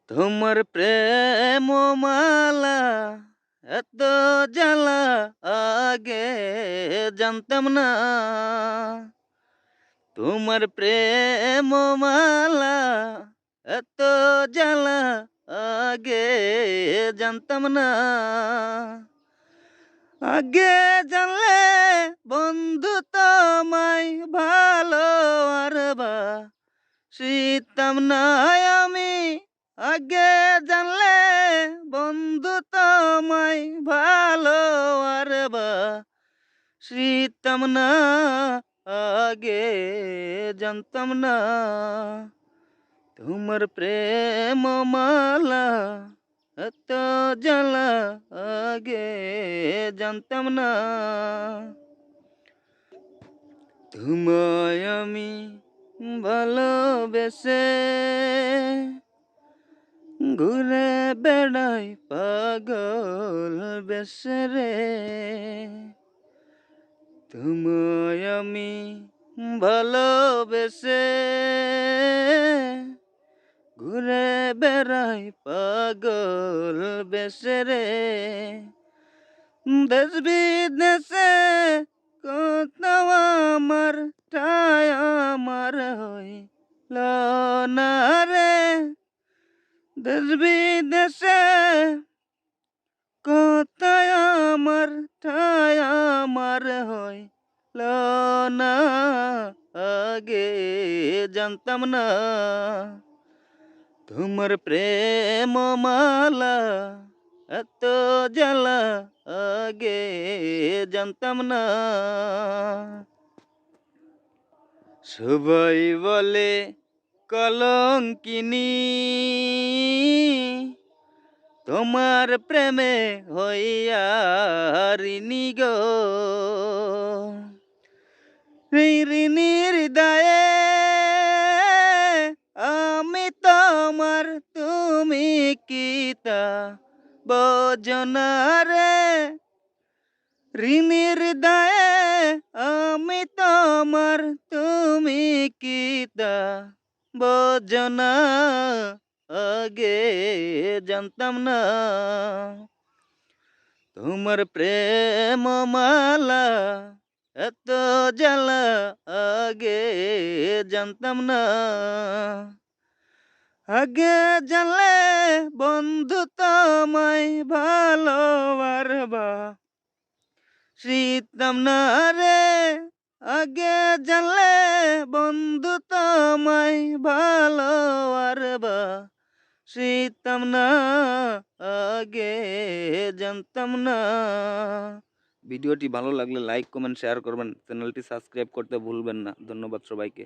তোমার প্রেম মালা এত জ্বালা আগে জানতাম না। তোমার প্রেম মালা এত জ্বালা আগে জানতাম না। আগে জানলে বন্ধু তোমায় ভালো আর বাসিতাম না আমি। আগে জানলে বন্ধু তোমায় ভালো আর বাসিতাম না। আগে জানতাম না তোমার প্রেম মালা এত জ্বালা আগে জানতাম না। তোমায় আমি ভালোবেসে ঘুরে বেড়াই পাগল বেসে রে। তোমায় আমি ভালোবেসে ঘুরে বেড়াই পাগল বেসে রে। দেশ বিদেশে কোথাও আমার ঠায় আমার হইল না রে। দেশ বিদেশে কোথায় আমার ঠায় আমার হইল না। আগে জানতাম না তোমার প্রেম মালা এত জ্বালা আগে জানতাম না। সবাই বলে কলঙ্কিনী তোমার প্রেমে হইয়া ঋণী গো। ঋণী হৃদয়ে আমি তোমার তুমি কিতা বোঝনা রে। ঋণী হৃদয়ে আমি তোমার তুমি কিতা বোঝনা। আগে জানতাম না তোমার প্রেম মালা এত জ্বালা আগে জানতাম না। আগে জানলে বন্ধু তোমায় ভালো আর বাসিতাম না রে। আগে জানলে বন্ধু তোমায় ভালো আর বাসিতাম না। আগে জানতাম না। ভিডিওটি ভালো লাগলে লাইক কমেন্ট শেয়ার করবেন, চ্যানেলটি সাবস্ক্রাইব করতে ভুলবেন না। ধন্যবাদ সবাইকে।